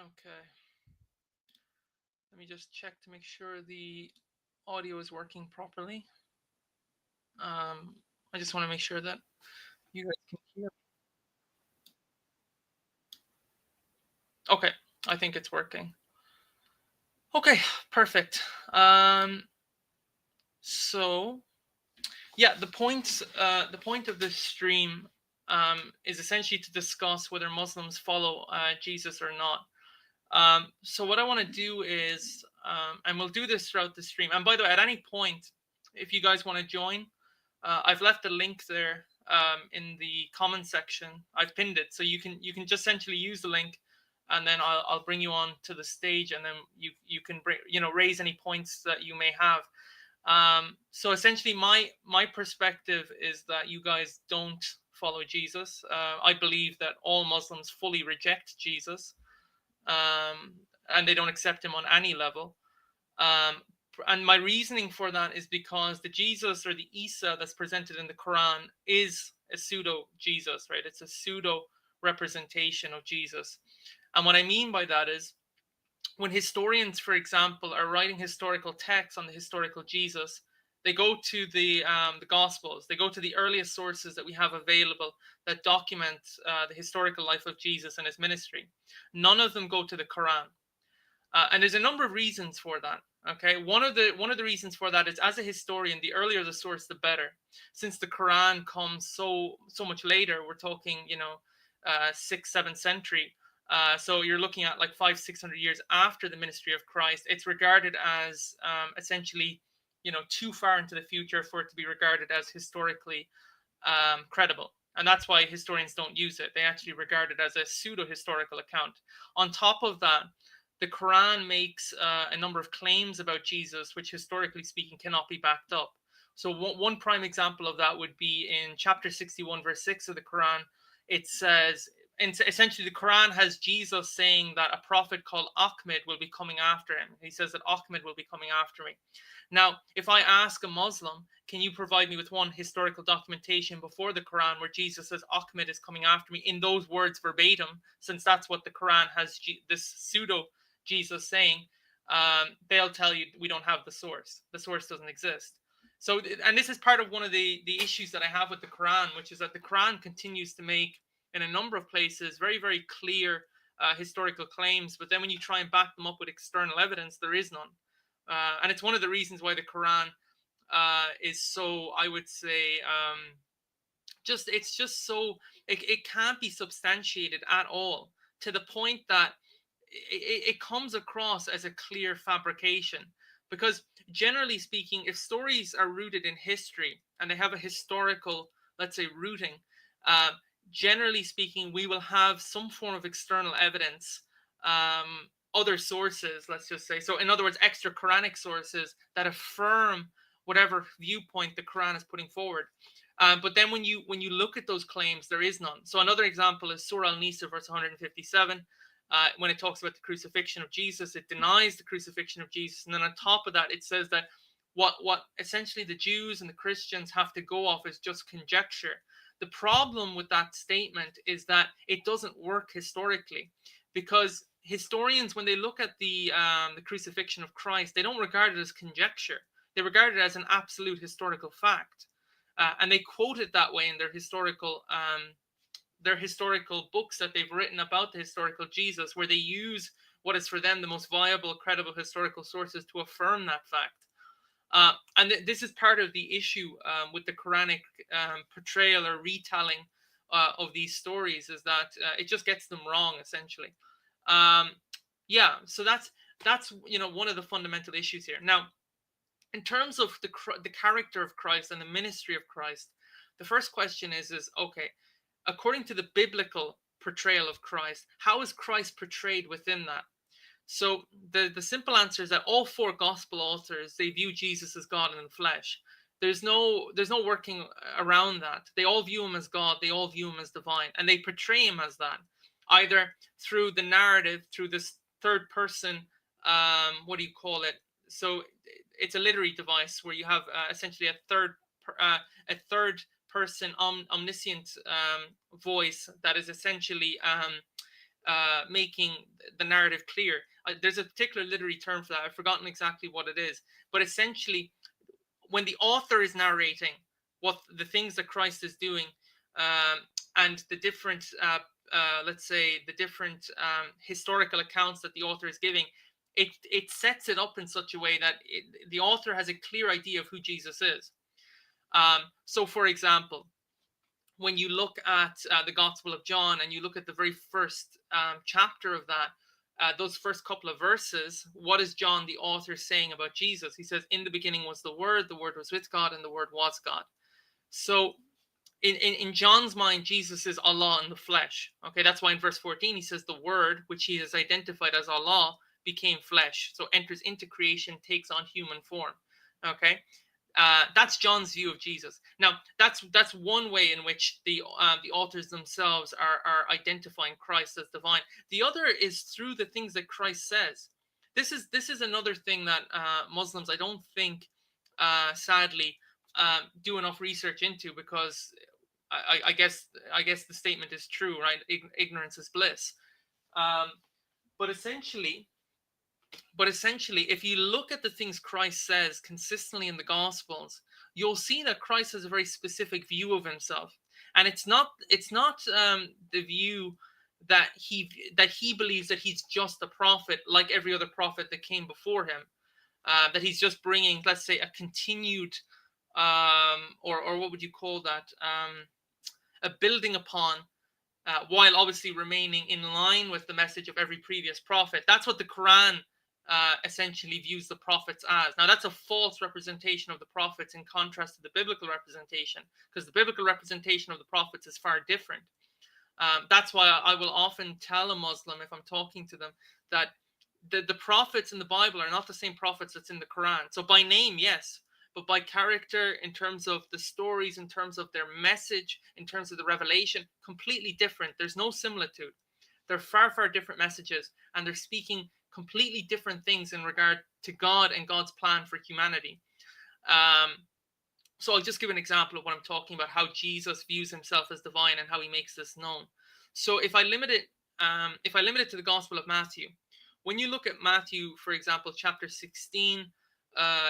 Okay. Let me just check to make sure the audio is working properly. I just want to make sure that you guys can hear. Okay, I think it's working. Okay, perfect. So yeah, the point of this stream is essentially to discuss whether Muslims follow Jesus or not. So what I want to do is, and we'll do this throughout the stream. And by the way, at any point, if you guys want to join, I've left a link there in the comment section. I've pinned it, so you can just essentially use the link, and then I'll bring you on to the stage, and then you can bring raise any points that you may have. So essentially, my perspective is that you guys don't follow Jesus. I believe that all Muslims fully reject Jesus, um, and they don't accept him on any level. Um, and my reasoning for that is because the Jesus or the Isa that's presented in the Quran is a pseudo Jesus, right? It's a pseudo representation of Jesus. And what I mean by that is when historians, for example, are writing historical texts on the historical Jesus, they go to the Gospels. They go to the earliest sources that we have available that document the historical life of Jesus and his ministry. None of them go to the Quran, and there's a number of reasons for that. Okay, one of the reasons for that is, as a historian, the earlier the source, the better. Since the Quran comes so much later, we're talking 6th, 7th century. So you're looking at like 500-600 years after the ministry of Christ. It's regarded as essentially too far into the future for it to be regarded as historically credible. And that's why historians don't use it. They actually regard it as a pseudo historical account. On top of that, the Quran makes a number of claims about Jesus, which historically speaking cannot be backed up. So one prime example of that would be in chapter 61, verse 6 of the Quran. It says, and essentially the Quran has Jesus saying that a prophet called Ahmed will be coming after him. He says that Ahmed will be coming after me. Now, if I ask a Muslim, can you provide me with one historical documentation before the Quran where Jesus says Ahmed is coming after me in those words verbatim, since that's what the Quran has this pseudo Jesus saying, they'll tell you we don't have the source. The source doesn't exist. So, and this is part of one of the issues that I have with the Quran, which is that the Quran continues to make, in a number of places, very, very clear historical claims, but then when you try and back them up with external evidence, there is none. And it's one of the reasons why the Quran is so, I would say, it's just so, it can't be substantiated at all, to the point that it comes across as a clear fabrication. Because generally speaking, if stories are rooted in history and they have a historical, let's say, rooting, uh, generally speaking, we will have some form of external evidence, other sources, let's just say. So, in other words, extra Quranic sources that affirm whatever viewpoint the Quran is putting forward. But then when you look at those claims, there is none. So another example is Surah Al-Nisa, verse 157. When it talks about the crucifixion of Jesus, it denies the crucifixion of Jesus, and then on top of that, it says that what essentially the Jews and the Christians have to go off is just conjecture. The problem with that statement is that it doesn't work historically, because historians, when they look at the crucifixion of Christ, they don't regard it as conjecture. They regard it as an absolute historical fact, and they quote it that way in their historical books that they've written about the historical Jesus, where they use what is for them the most viable, credible historical sources to affirm that fact. And this is part of the issue with the Quranic portrayal or retelling of these stories, is that it just gets them wrong, essentially. Um, yeah, so that's one of the fundamental issues here. Now, in terms of the character of Christ and the ministry of Christ, the first question is okay, according to the biblical portrayal of Christ, how is Christ portrayed within that? So the simple answer is that all four gospel authors, they view Jesus as God in the flesh. There's no working around that. They all view him as God. They all view him as divine, and they portray him as that, either through the narrative, through this third person. What do you call it? So it's a literary device where you have essentially a third person omniscient voice that is essentially making the narrative clear. There's a particular literary term for that. I've forgotten exactly what it is, but essentially, when the author is narrating what the things that Christ is doing, and the different, let's say, the different historical accounts that the author is giving, it sets it up in such a way that the author has a clear idea of who Jesus is. So, for example, when you look at the Gospel of John and you look at the very first chapter of that, those first couple of verses, what is John, the author, saying about Jesus? He says, in the beginning was the Word was with God, and the Word was God. So in John's mind, Jesus is Allah in the flesh. Okay, that's why in verse 14 he says the Word, which he has identified as Allah, became flesh. So enters into creation, takes on human form. Okay, that's John's view of Jesus. Now, that's one way in which the authors themselves are identifying Christ as divine. The other is through the things that Christ says. This is another thing that Muslims, I don't think, sadly, do enough research into, because I guess the statement is true, right? Ignorance is bliss. But essentially, if you look at the things Christ says consistently in the Gospels, you'll see that Christ has a very specific view of himself, and it's not the view that he believes that he's just a prophet like every other prophet that came before him, that he's just bringing, let's say, a continued, or what would you call that, a building upon, while obviously remaining in line with the message of every previous prophet. That's what the Quran essentially views the prophets as. Now, that's a false representation of the prophets in contrast to the biblical representation, because the biblical representation of the prophets is far different. That's why I will often tell a Muslim, if I'm talking to them, that the prophets in the Bible are not the same prophets that's in the Quran. So by name, yes, but by character, in terms of the stories, in terms of their message, in terms of the revelation, completely different. There's no similitude. They're far, far different messages, and they're speaking completely different things in regard to God and God's plan for humanity. So I'll just give an example of what I'm talking about, how Jesus views himself as divine and how he makes this known. So if I limit it to the Gospel of Matthew, when you look at Matthew, for example, chapter 16,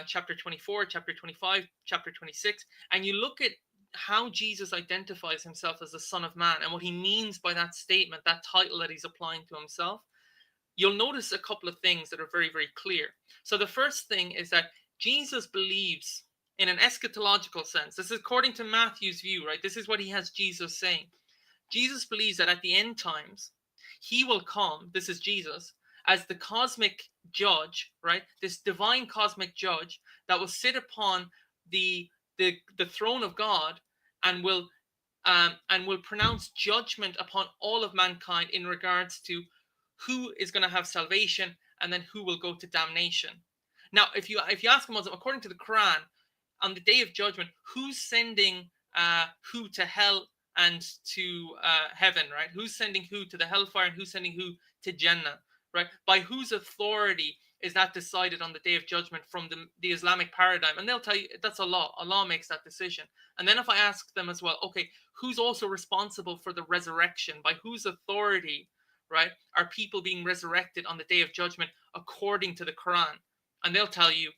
chapter 24, chapter 25, chapter 26, and you look at how Jesus identifies himself as the Son of Man and what he means by that statement, that title that he's applying to himself, you'll notice a couple of things that are very, very clear. So the first thing is that Jesus believes, in an eschatological sense, this is according to Matthew's view, right? This is what he has Jesus saying. Jesus believes that at the end times, he will come, this is Jesus, as the cosmic judge, right? This divine cosmic judge that will sit upon the throne of God and will pronounce judgment upon all of mankind in regards to who is going to have salvation and then who will go to damnation. Now, if you ask a Muslim, according to the Quran, on the day of judgment, who's sending who to hell and to heaven, right? Who's sending who to the hellfire and who's sending who to Jannah, right? By whose authority is that decided on the day of judgment from the Islamic paradigm? And they'll tell you that's Allah. Allah makes that decision. And then if I ask them as well, okay, who's also responsible for the resurrection? By whose authority, right, are people being resurrected on the day of judgment according to the Quran? And they'll tell you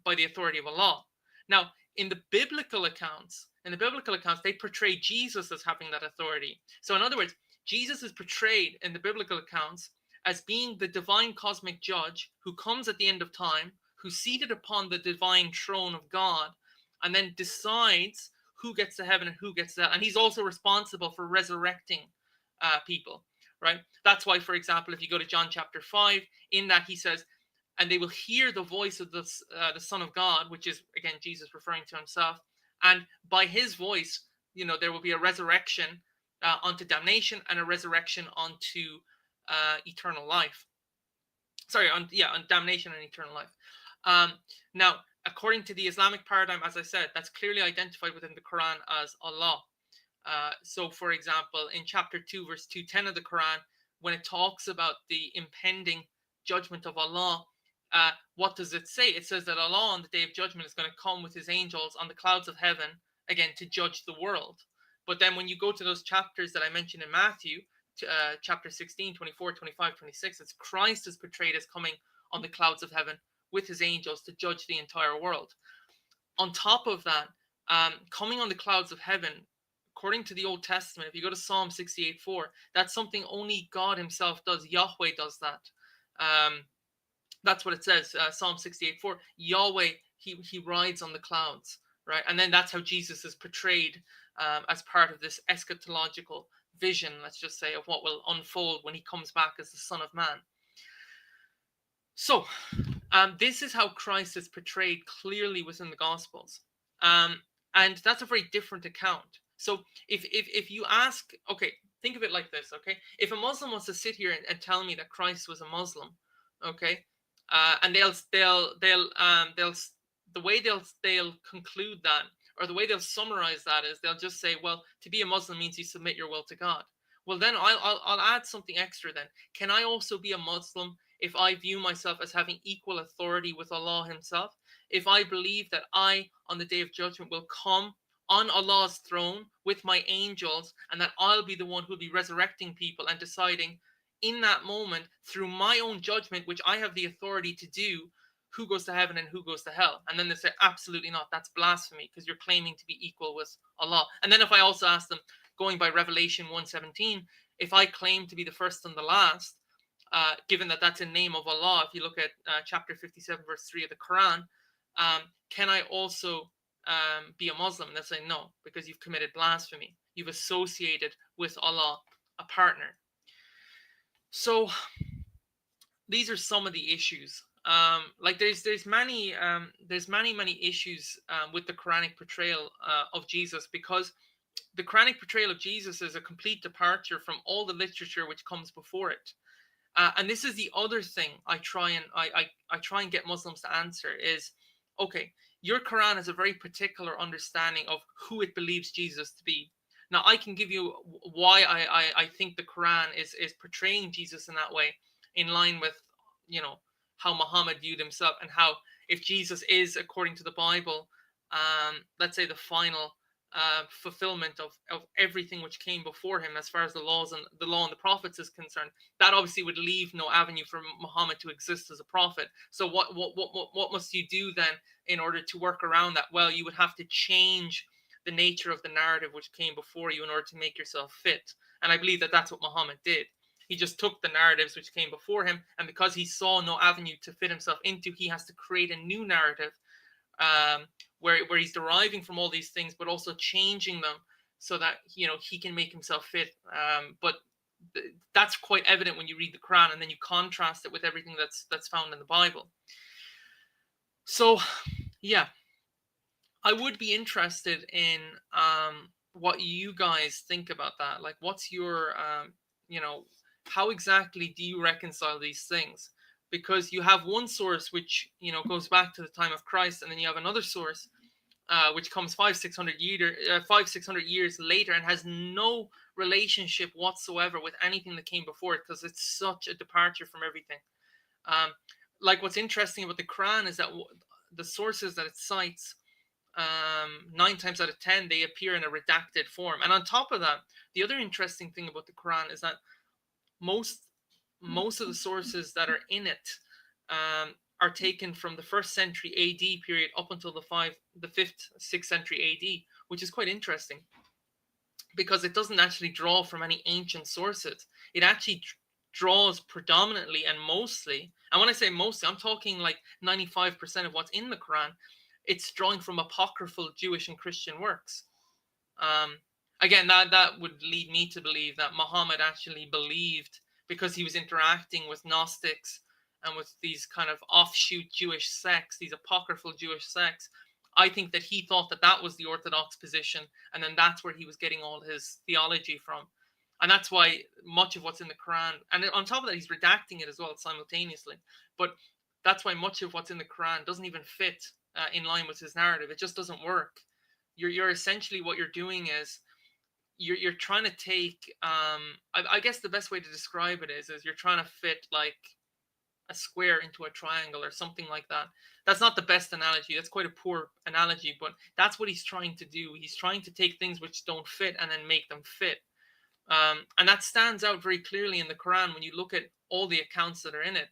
by the authority of Allah. Now, in the biblical accounts, they portray Jesus as having that authority. So in other words, Jesus is portrayed in the biblical accounts as being the divine cosmic judge who comes at the end of time, who's seated upon the divine throne of God, and then decides who gets to heaven and who gets to hell. And he's also responsible for resurrecting people, right? That's why, for example, if you go to John chapter 5, in that he says, and they will hear the voice of the Son of God, which is, again, Jesus referring to himself. And by his voice, there will be a resurrection unto damnation and a resurrection unto eternal life. Sorry, on damnation and eternal life. Now, according to the Islamic paradigm, as I said, that's clearly identified within the Quran as Allah. So, for example, in chapter 2, verse 210 of the Quran, when it talks about the impending judgment of Allah, what does it say? It says that Allah on the day of judgment is going to come with his angels on the clouds of heaven, again, to judge the world. But then when you go to those chapters that I mentioned in Matthew, chapter 16, 24, 25, 26. It's Christ is portrayed as coming on the clouds of heaven with his angels to judge the entire world. On top of that, coming on the clouds of heaven, according to the Old Testament, if you go to Psalm 68:4, that's something only God himself does. Yahweh does that. That's what it says, Psalm 68:4. Yahweh, he rides on the clouds, right? And then that's how Jesus is portrayed as part of this eschatological vision, let's just say, of what will unfold when he comes back as the Son of Man. So, this is how Christ is portrayed clearly within the Gospels. And that's a very different account. So if you ask, okay, think of it like this, okay? If a Muslim wants to sit here and tell me that Christ was a Muslim, okay, and they'll the way they'll conclude that, or the way they'll summarize that, is they'll just say, well, to be a Muslim means you submit your will to God. Well, then I'll add something extra. Then, can I also be a Muslim if I view myself as having equal authority with Allah himself? If I believe that I, on the day of judgment, will come on Allah's throne with my angels, and that I'll be the one who'll be resurrecting people and deciding in that moment, through my own judgment, which I have the authority to do, who goes to heaven and who goes to hell. And then they say, absolutely not, that's blasphemy, because you're claiming to be equal with Allah. And then if I also ask them, going by Revelation 1:17, if I claim to be the first and the last, given that that's in name of Allah, if you look at chapter 57, verse 3 of the Quran, can I also be a Muslim? And they'll say no, because you've committed blasphemy. You've associated with Allah a partner. So these are some of the issues. Like there's many issues with the Quranic portrayal of Jesus, because the Quranic portrayal of Jesus is a complete departure from all the literature which comes before it. And this is the other thing I try and get Muslims to answer is, okay, your Quran has a very particular understanding of who it believes Jesus to be. Now, I can give you why I think the Quran is portraying Jesus in that way, in line with, how Muhammad viewed himself, and how, if Jesus is, according to the Bible, let's say the final fulfillment of everything which came before him, as far as the law and the prophets is concerned, that obviously would leave no avenue for Muhammad to exist as a prophet. So what must you do then in order to work around that? Well, you would have to change the nature of the narrative which came before you in order to make yourself fit. And I believe that that's what Muhammad did. He just took the narratives which came before him, and because he saw no avenue to fit himself into, he has to create a new narrative where he's deriving from all these things, but also changing them so that he can make himself fit. But that's quite evident when you read the Quran, and then you contrast it with everything that's found in the Bible. So, yeah, I would be interested in what you guys think about that. Like, what's your, how exactly do you reconcile these things? Because you have one source which, goes back to the time of Christ, and then you have another source which comes 500-600 years later, and has no relationship whatsoever with anything that came before it, because it's such a departure from everything. Like, what's interesting about the Quran is that the sources that it cites, 9 times out of 10, they appear in a redacted form. And on top of that, the other interesting thing about the Quran is that most of the sources that are in it are taken from the 1st century AD period up until the 5th, 6th century AD, which is quite interesting, because it doesn't actually draw from any ancient sources. It actually draws predominantly and mostly, and when I say mostly, I'm talking like 95% of what's in the Quran, it's drawing from apocryphal Jewish and Christian works. Again, that would lead me to believe that Muhammad actually believed, because he was interacting with Gnostics and with these kind of offshoot Jewish sects, these apocryphal Jewish sects, I think that he thought that that was the orthodox position, and then that's where he was getting all his theology from. And that's why much of what's in the Quran, and on top of that, he's redacting it as well simultaneously, but that's why much of what's in the Quran doesn't even fit in line with his narrative. It just doesn't work. You're essentially, what you're doing is, you're trying to take, I guess the best way to describe it is you're trying to fit like a square into a triangle or something like that. That's not the best analogy. That's quite a poor analogy, but that's what he's trying to do. He's trying to take things which don't fit and then make them fit. And that stands out very clearly in the Quran when you look at all the accounts that are in it.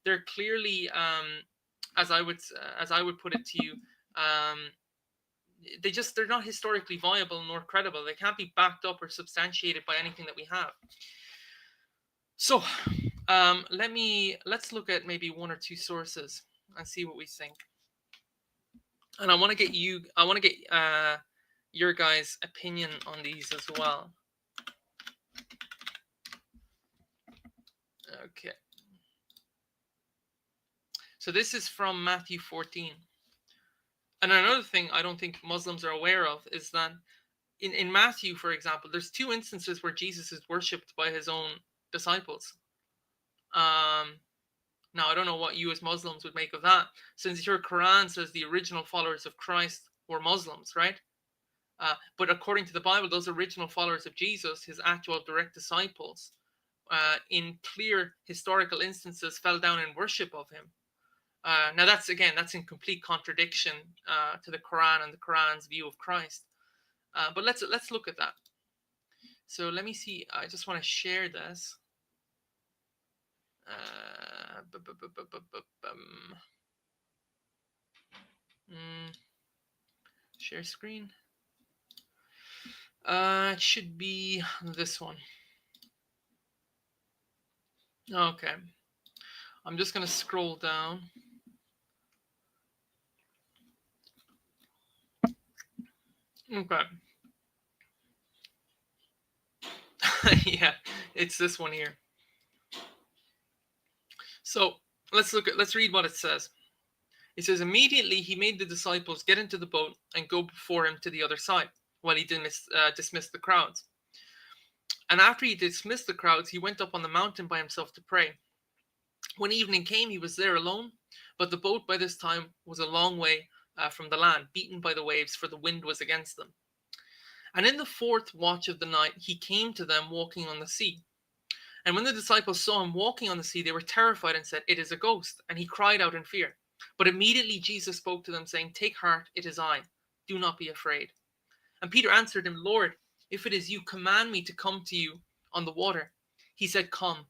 They're clearly, as I would put it to you, they're not historically viable nor credible. They can't be backed up or substantiated by anything that we have. So let's look at maybe one or two sources and see what we think. And I want to get your guys' opinion on these as well. Okay. So this is from Matthew 14. And another thing I don't think Muslims are aware of is that in Matthew, for example, there's two instances where Jesus is worshipped by his own disciples. Now, I don't know what you as Muslims would make of that, since your Quran says the original followers of Christ were Muslims, right? But according to the Bible, those original followers of Jesus, his actual direct disciples, in clear historical instances, fell down in worship of him. Now, that's in complete contradiction to the Quran and the Quran's view of Christ. But let's look at that. So let me see. I just want to share this. Share screen. It should be this one. Okay. I'm just going to scroll down. Okay. Yeah, it's this one here. So let's read what it says. It says, immediately he made the disciples get into the boat and go before him to the other side, while he dismissed the crowds. And after he dismissed the crowds, he went up on the mountain by himself to pray. When evening came, he was there alone, but the boat by this time was a long way from the land, beaten by the waves, for the wind was against them. And in the fourth watch of the night, he came to them walking on the sea. And when the disciples saw him walking on the sea, they were terrified and said, it is a ghost. And he cried out in fear. But immediately Jesus spoke to them, saying, take heart, it is I. Do not be afraid. And Peter answered him, Lord, if it is you, command me to come to you on the water. He said, come.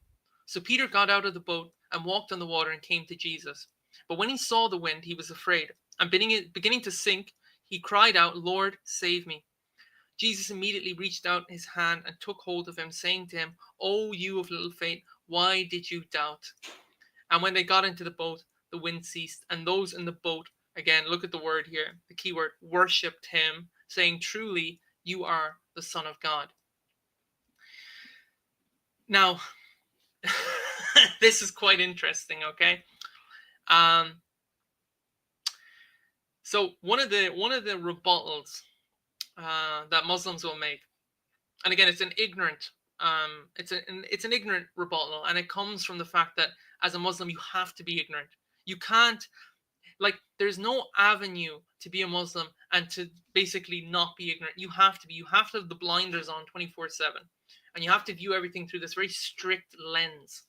So Peter got out of the boat and walked on the water and came to Jesus. But when he saw the wind, he was afraid. And beginning to sink, he cried out, Lord, save me. Jesus immediately reached out his hand and took hold of him, saying to him, O you of little faith, why did you doubt? And when they got into the boat, the wind ceased, and those in the boat, again, look at the word here, the key word, worshipped him, saying, truly, you are the Son of God. Now, this is quite interesting, okay? So one of the rebuttals that Muslims will make, and again, it's an ignorant rebuttal, and it comes from the fact that as a Muslim, you have to be ignorant. You can't, there's no avenue to be a Muslim and to basically not be ignorant. You have to have the blinders on 24/7, and you have to view everything through this very strict lens.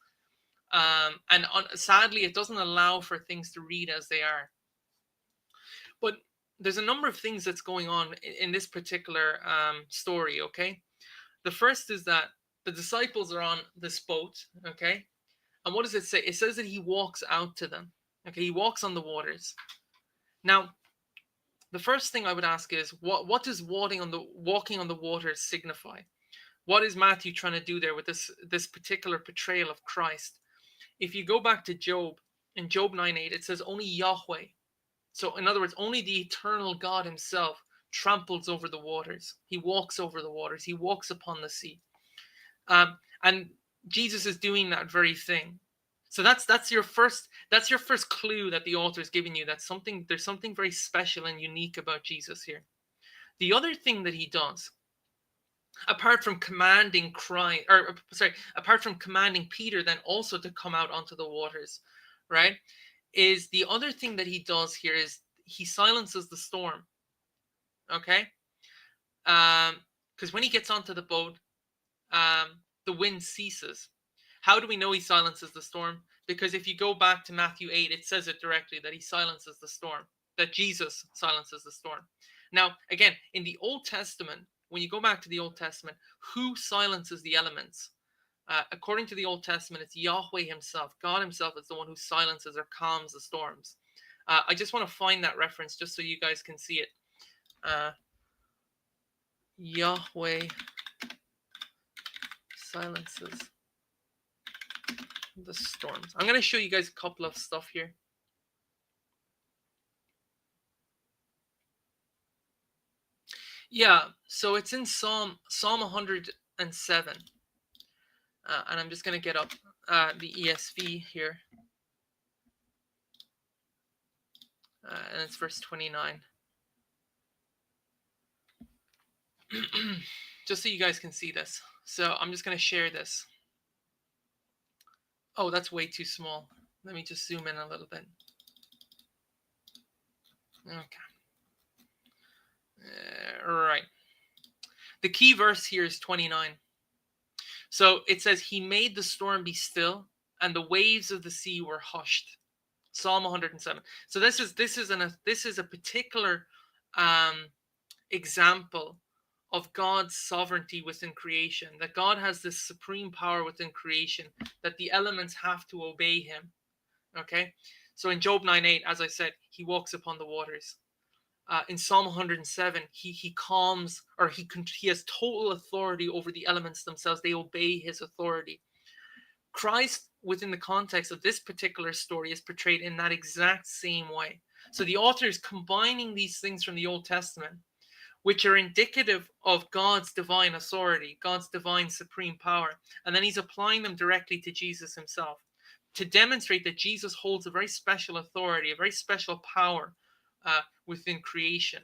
And sadly, it doesn't allow for things to read as they are. But there's a number of things that's going on in this particular story, okay? The first is that the disciples are on this boat, okay? And what does it say? It says that he walks out to them, okay? He walks on the waters. Now, the first thing I would ask is, what does walking on the waters signify? What is Matthew trying to do there with this particular portrayal of Christ? If you go back to Job, in Job 9:8, it says only Yahweh. So in other words, only the eternal God himself tramples over the waters. He walks over the waters. He walks upon the sea. And Jesus is doing that very thing. So that's your first clue that the author is giving you, that there's something very special and unique about Jesus here. The other thing that he does, apart from commanding Peter then also to come out onto the waters, right? Is the other thing that he does here is he silences the storm. Okay? Because when he gets onto the boat, the wind ceases. How do we know he silences the storm? Because if you go back to Matthew 8, it says it directly that he silences the storm, that Jesus silences the storm. Now, again, in the Old Testament, when you go back to the Old Testament, who silences the elements? According to the Old Testament, it's Yahweh himself. God himself is the one who silences or calms the storms. I just want to find that reference just so you guys can see it. Yahweh silences the storms. I'm going to show you guys a couple of stuff here. Yeah, so it's in Psalm 107. And I'm just going to get up the ESV here. And it's verse 29. Just so you guys can see this. So I'm just going to share this. Oh, that's way too small. Let me just zoom in a little bit. Okay. Right. The key verse here is 29. So it says, he made the storm be still, and the waves of the sea were hushed. Psalm 107. So this is a particular example of God's sovereignty within creation, that God has this supreme power within creation, that the elements have to obey him. Okay, so in Job 9:8, as I said, he walks upon the waters. In Psalm 107, he calms, or he has total authority over the elements themselves. They obey his authority. Christ, within the context of this particular story, is portrayed in that exact same way. So the author is combining these things from the Old Testament, which are indicative of God's divine authority, God's divine supreme power, and then he's applying them directly to Jesus himself to demonstrate that Jesus holds a very special authority, a very special power within creation.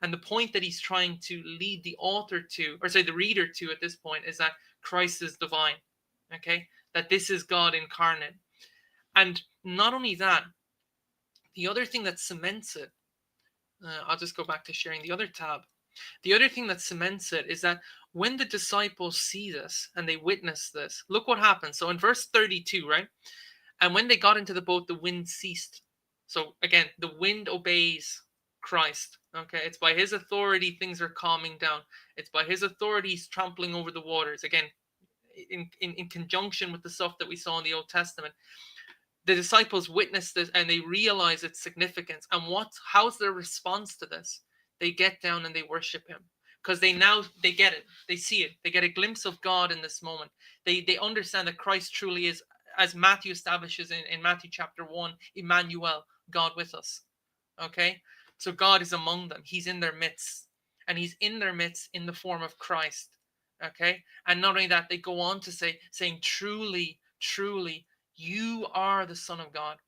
And the point that he's trying to lead the author to, or say the reader to at this point, is that Christ is divine, okay? That this is God incarnate. And not only that, the other thing that cements it, I'll just go back to sharing the other tab. The other thing that cements it is that when the disciples see this and they witness this, look what happens. So in verse 32, right? And when they got into the boat, the wind ceased. So again, the wind obeys Christ. Okay, it's by his authority things are calming down. It's by his authority he's trampling over the waters. Again, in conjunction with the stuff that we saw in the Old Testament. The disciples witness this and they realize its significance. And how's their response to this? They get down and they worship him. Because they get it. They see it. They get a glimpse of God in this moment. They understand that Christ truly is, as Matthew establishes in Matthew chapter 1, Emmanuel, God with us. Okay? So God is among them. He's in their midst. And he's in their midst in the form of Christ. Okay? And not only that, they go on to saying, truly, truly, you are the Son of God.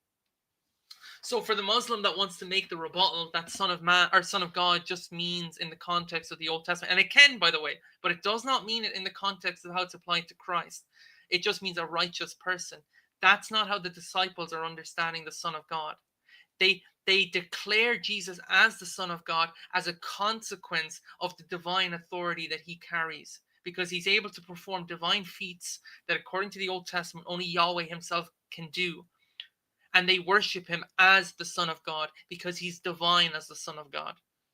So for the Muslim that wants to make the rebuttal that Son of Man or Son of God just means in the context of the Old Testament, and it can, by the way, but it does not mean it in the context of how it's applied to Christ. It just means a righteous person. That's not how the disciples are understanding the Son of God. They declare Jesus as the Son of God as a consequence of the divine authority that he carries, because he's able to perform divine feats that, according to the Old Testament, only Yahweh himself can do. And they worship him as the Son of God because he's divine as the Son of God.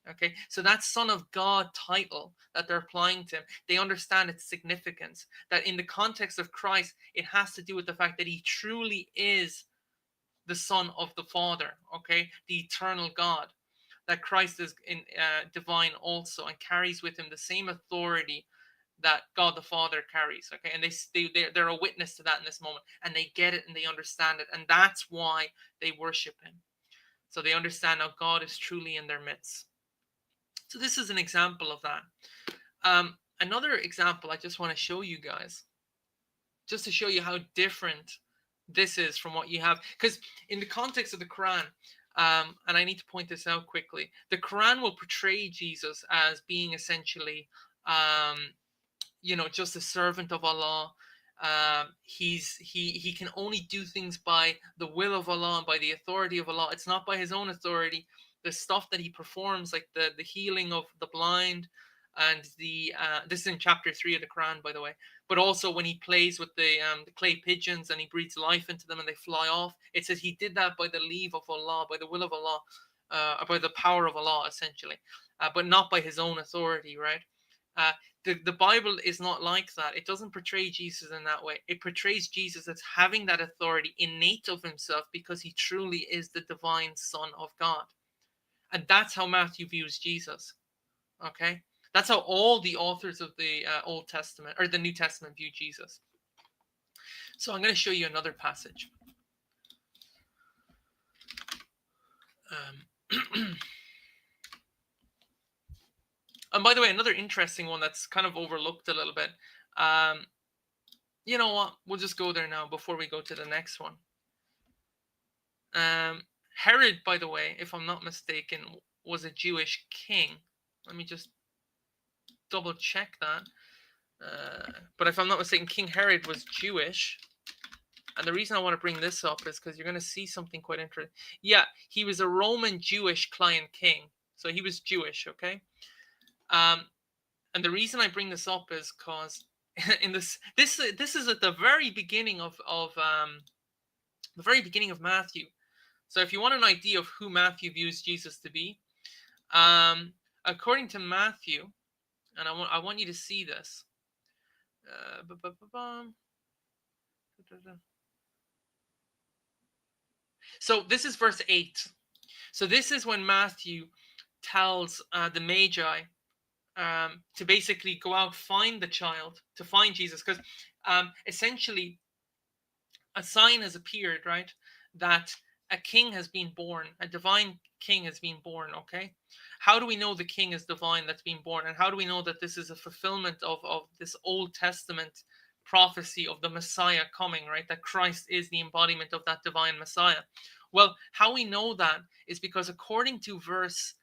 Okay, so that Son of God title that they're applying to him, they understand its significance. That in the context of Christ, it has to do with the fact that he truly is the Son of the Father, okay, the eternal God. That Christ is divine also and carries with him the same authority that God the Father carries, okay, and they're a witness to that in this moment, and they get it and they understand it, and that's why they worship him. So they understand how God is truly in their midst. So this is an example of that. Another example I just want to show you guys, just to show you how different this is from what you have, because in the context of the Quran, and I need to point this out quickly, the Quran will portray Jesus as being essentially just a servant of Allah. He can only do things by the will of Allah and by the authority of Allah. It's not by his own authority. The stuff that he performs, like the healing of the blind, and this is in chapter 3 of the Quran, by the way. But also when he plays with the clay pigeons and he breathes life into them and they fly off, it says he did that by the leave of Allah, by the will of Allah, or by the power of Allah, essentially, but not by his own authority, right? The Bible is not like that. It doesn't portray Jesus in that way. It portrays Jesus as having that authority innate of himself because he truly is the divine Son of God. And that's how Matthew views Jesus. Okay? That's how all the authors of the Old Testament or the New Testament view Jesus. So I'm going to show you another passage. And by the way, another interesting one that's kind of overlooked a little bit. You know what? We'll just go there now before we go to the next one. Herod, by the way, if I'm not mistaken, was a Jewish king. Let me just double check that. But if I'm not mistaken, King Herod was Jewish. And the reason I want to bring this up is because you're going to see something quite interesting. Yeah, he was a Roman Jewish client king. So he was Jewish, okay? And the reason I bring this up is because in this is at the very beginning of Matthew. So if you want an idea of who Matthew views Jesus to be, according to Matthew, and I want you to see this. So this is verse 8. So this is when Matthew tells the Magi to basically go out, find the child, to find Jesus, because essentially a sign has appeared, right, that a king has been born, a divine king has been born, okay? How do we know the king is divine that's been born? And how do we know that this is a fulfillment of this Old Testament prophecy of the Messiah coming, right? That Christ is the embodiment of that divine Messiah. Well, how we know that is because according to verse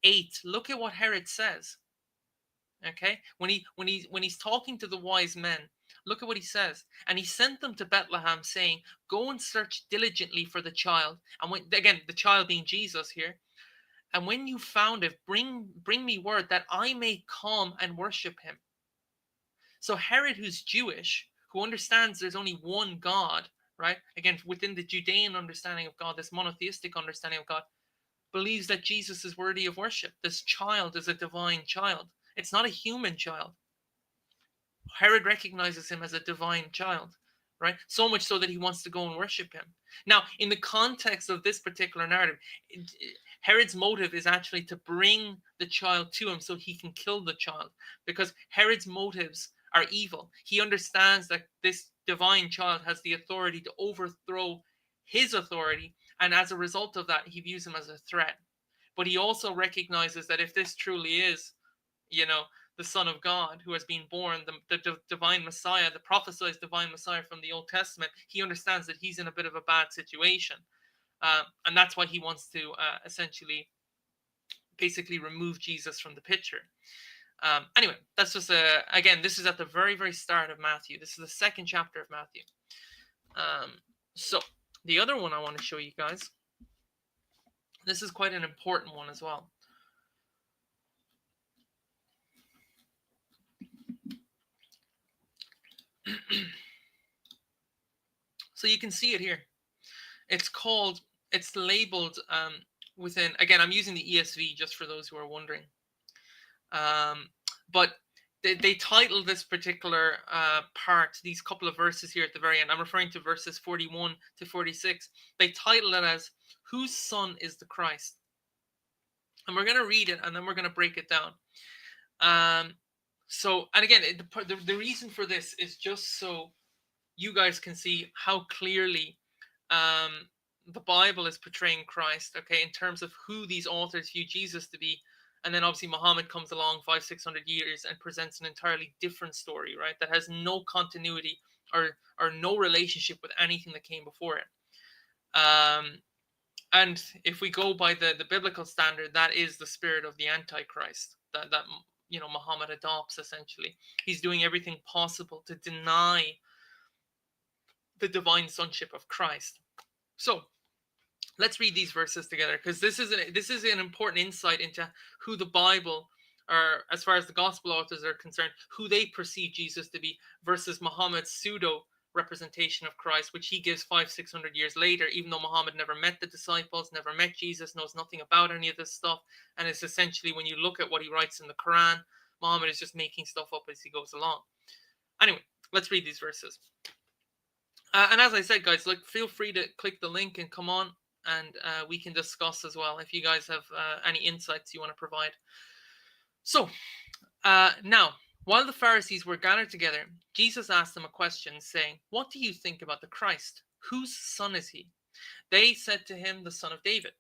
8, look at what Herod says. Okay? When he's talking to the wise men, look at what he says. And he sent them to Bethlehem, saying, "Go and search diligently for the child." And when, again, the child being Jesus here. "And when you found it, bring me word that I may come and worship him." So Herod, who's Jewish, who understands there's only one God, right? Again, within the Judean understanding of God, this monotheistic understanding of God, believes that Jesus is worthy of worship. This child is a divine child. It's not a human child. Herod recognizes him as a divine child, right? So much so that he wants to go and worship him. Now, in the context of this particular narrative, Herod's motive is actually to bring the child to him so he can kill the child, because Herod's motives are evil. He understands that this divine child has the authority to overthrow his authority, and as a result of that, he views him as a threat. But he also recognizes that if this truly is, the Son of God who has been born, the divine Messiah, the prophesied divine Messiah from the Old Testament, he understands that he's in a bit of a bad situation. And that's why he wants to essentially basically remove Jesus from the picture. Anyway, that's just again, this is at the very, very start of Matthew. This is the second chapter of Matthew. So the other one I want to show you guys, this is quite an important one as well. So you can see it here. It's labeled within, again, I'm using the ESV just for those who are wondering. But they titled this particular part, these couple of verses here at the very end, I'm referring to verses 41 to 46. They titled it as, "Whose Son is the Christ?" And we're going to read it and then we're going to break it down. So, and again, the reason for this is just so you guys can see how clearly the Bible is portraying Christ, okay, in terms of who these authors view Jesus to be. And then obviously Muhammad comes along 500-600 years and presents an entirely different story, right, that has no continuity or no relationship with anything that came before it. And if we go by the biblical standard, that is the spirit of the Antichrist that Muhammad adopts. Essentially, he's doing everything possible to deny the divine sonship of Christ. So let's read these verses together, because this is an important insight into who the Bible, or as far as the gospel authors are concerned, who they perceive Jesus to be, versus Muhammad's pseudo representation of Christ, which he gives 500-600 years later, even though Muhammad never met the disciples, never met Jesus, knows nothing about any of this stuff. And it's essentially, when you look at what he writes in the Quran, Muhammad is just making stuff up as he goes along. Anyway, let's read these verses. And as I said, guys, like, feel free to click the link and come on, and we can discuss as well if you guys have any insights you want to provide. So, now, while the Pharisees were gathered together, Jesus asked them a question, saying, "What do you think about the Christ? Whose son is he?" They said to him, "The son of David."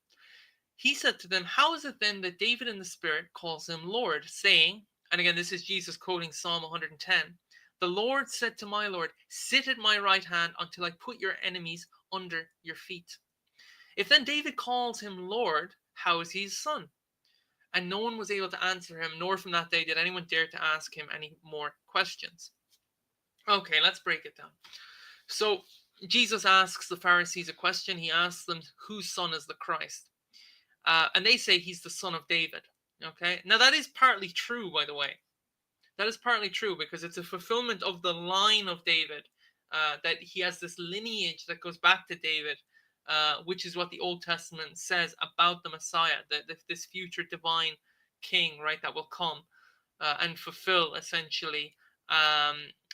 He said to them, "How is it then that David in the Spirit calls him Lord, saying," and again, this is Jesus quoting Psalm 110, "The Lord said to my Lord, sit at my right hand until I put your enemies under your feet." If then David calls him Lord, how is he his son? And no one was able to answer him, nor from that day did anyone dare to ask him any more questions. Okay, let's break it down. So Jesus asks the Pharisees a question. He asks them, whose son is the Christ? And they say he's the son of David. Okay, now that is partly true, by the way. That is partly true because it's a fulfillment of the line of David, that he has this lineage that goes back to David, which is what the Old Testament says about the Messiah, that this future divine king, right, that will come and fulfill essentially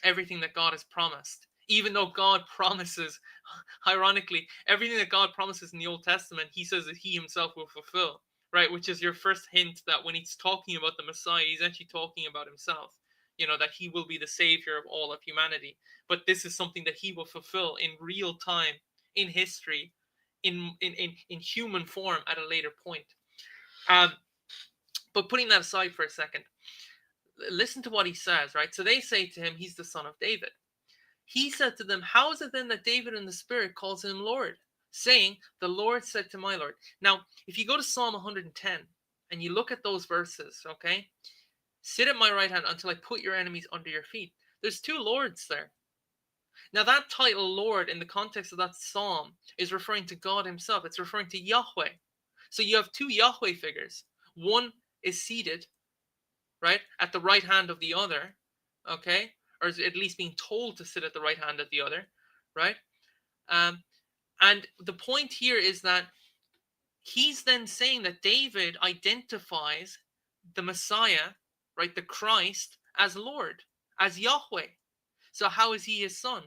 everything that God has promised. Even though God promises, ironically, everything that God promises in the Old Testament, he says that he himself will fulfill, right? Which is your first hint that when he's talking about the Messiah, he's actually talking about himself. You know, that he will be the savior of all of humanity. But this is something that he will fulfill in real time, in history, in human form at a later point. But putting that aside for a second, listen to what he says, right? So they say to him, he's the son of David. He said to them, how is it then that David in the Spirit calls him Lord, saying, the Lord said to my Lord. Now, if you go to Psalm 110 and you look at those verses, okay, sit at my right hand until I put your enemies under your feet. There's two Lords there. Now, that title Lord in the context of that psalm is referring to God himself. It's referring to Yahweh. So you have two Yahweh figures. One is seated, right, at the right hand of the other, okay, or is at least being told to sit at the right hand of the other, right? And the point here is that he's then saying that David identifies the Messiah, right, the Christ, as Lord, as Yahweh. So how is he his son?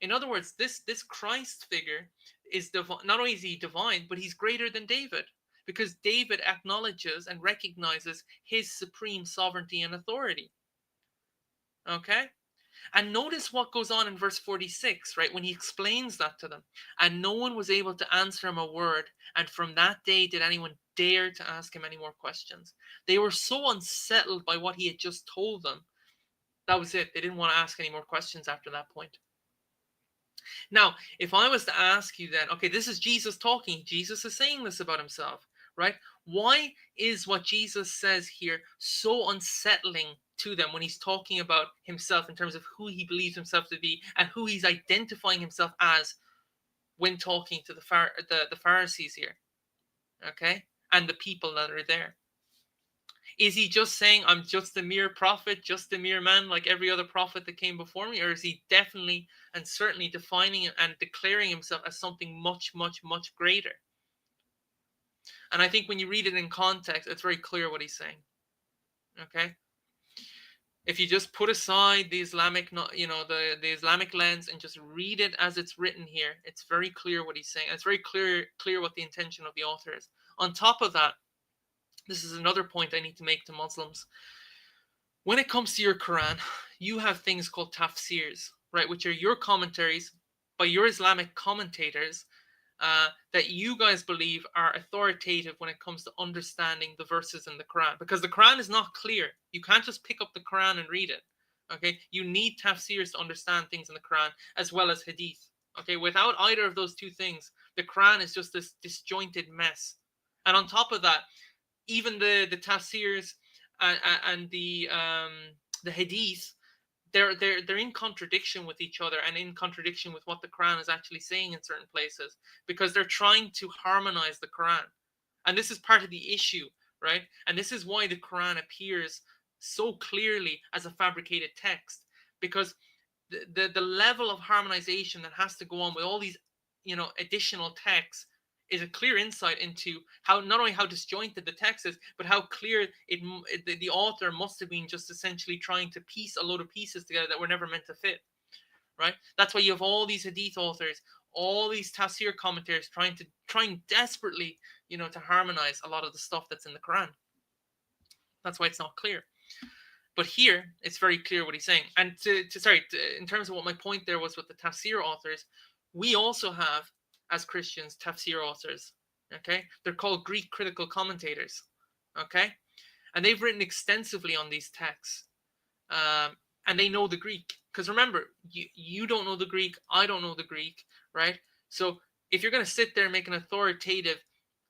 In other words, this Christ figure is divine. Not only is he divine, but he's greater than David, because David acknowledges and recognizes his supreme sovereignty and authority. Okay? And notice what goes on in verse 46, right? When he explains that to them. And no one was able to answer him a word. And from that day did anyone dare to ask him any more questions. They were so unsettled by what he had just told them. That was it. They didn't want to ask any more questions after that point. Now, if I was to ask you then, okay, this is Jesus talking. Jesus is saying this about himself, right? Why is what Jesus says here so unsettling to them when he's talking about himself in terms of who he believes himself to be and who he's identifying himself as when talking to the Pharisees here, okay, and the people that are there? Is he just saying, I'm just a mere prophet, just a mere man like every other prophet that came before me? Or is he definitely and certainly defining and declaring himself as something much, much, much greater? And I think when you read it in context, it's very clear what he's saying. Okay? If you just put aside the Islamic, the Islamic lens and just read it as it's written here, it's very clear what he's saying. It's very clear what the intention of the author is. On top of that, this is another point I need to make to Muslims. When it comes to your Quran, you have things called tafsirs, right, which are your commentaries by your Islamic commentators that you guys believe are authoritative when it comes to understanding the verses in the Quran. Because the Quran is not clear. You can't just pick up the Quran and read it. Okay, you need tafsirs to understand things in the Quran as well as hadith. Okay, without either of those two things, the Quran is just this disjointed mess. And on top of that, even the tafsirs and the hadith, they're in contradiction with each other and in contradiction with what the Quran is actually saying in certain places, because they're trying to harmonize the Quran. And this is part of the issue, right? And this is why the Quran appears so clearly as a fabricated text, because the level of harmonization that has to go on with all these additional texts is a clear insight into how, not only how disjointed the text is, but how clear the author must have been just essentially trying to piece a load of pieces together that were never meant to fit, right? That's why you have all these hadith authors, all these tafsir commentators trying desperately, to harmonize a lot of the stuff that's in the Quran. That's why it's not clear. But here, it's very clear what he's saying. And in terms of what my point there was with the tafsir authors, we also have, as Christians, tafsir authors. Okay, they're called Greek critical commentators. Okay, and they've written extensively on these texts, and they know the Greek. Because remember, you don't know the Greek, I don't know the Greek, right? So if you're going to sit there and make an authoritative,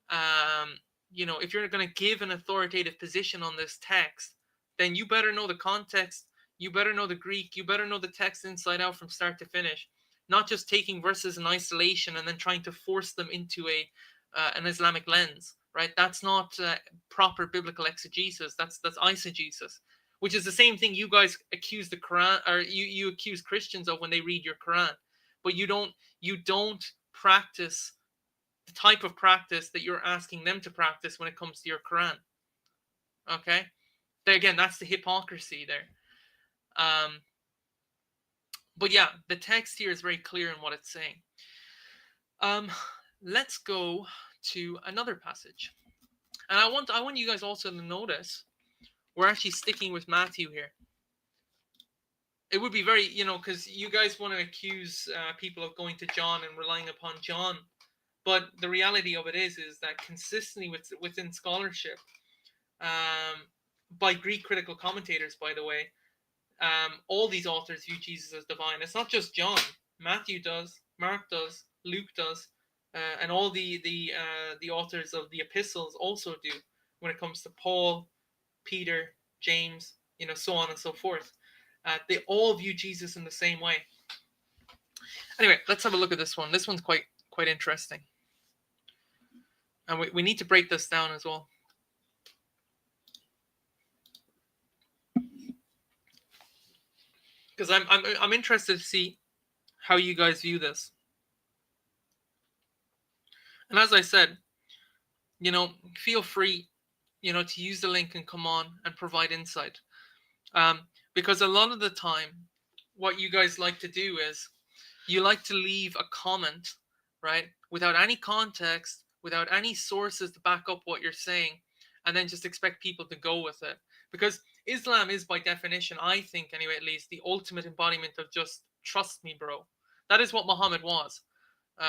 if you're going to give an authoritative position on this text, then you better know the context, you better know the Greek, you better know the text inside out from start to finish, not just taking verses in isolation and then trying to force them into an Islamic lens, right? That's not proper biblical exegesis. That's eisegesis, which is the same thing you guys accuse the Quran, or you accuse Christians of when they read your Quran, but you don't practice the type of practice that you're asking them to practice when it comes to your Quran. Okay? Again, that's the hypocrisy there. But yeah, the text here is very clear in what it's saying. Let's go to another passage. And I want you guys also to notice we're actually sticking with Matthew here. It would be very, because you guys want to accuse people of going to John and relying upon John. But the reality of it is that consistently within scholarship, by Greek critical commentators, by the way, all these authors view Jesus as divine. It's not just John. Matthew does, Mark does, Luke does, and all the authors of the epistles also do when it comes to Paul, Peter, James, so on and so forth. They all view Jesus in the same way. Anyway, let's have a look at this one. This one's quite interesting. And we need to break this down as well. Because I'm interested to see how you guys view this. And as I said, feel free, to use the link and come on and provide insight. Because a lot of the time, what you guys like to do is you like to leave a comment, right, without any context, without any sources to back up what you're saying, and then just expect people to go with it. Because Islam is, by definition, I think anyway, at least, the ultimate embodiment of just trust me, bro. That is what Muhammad was.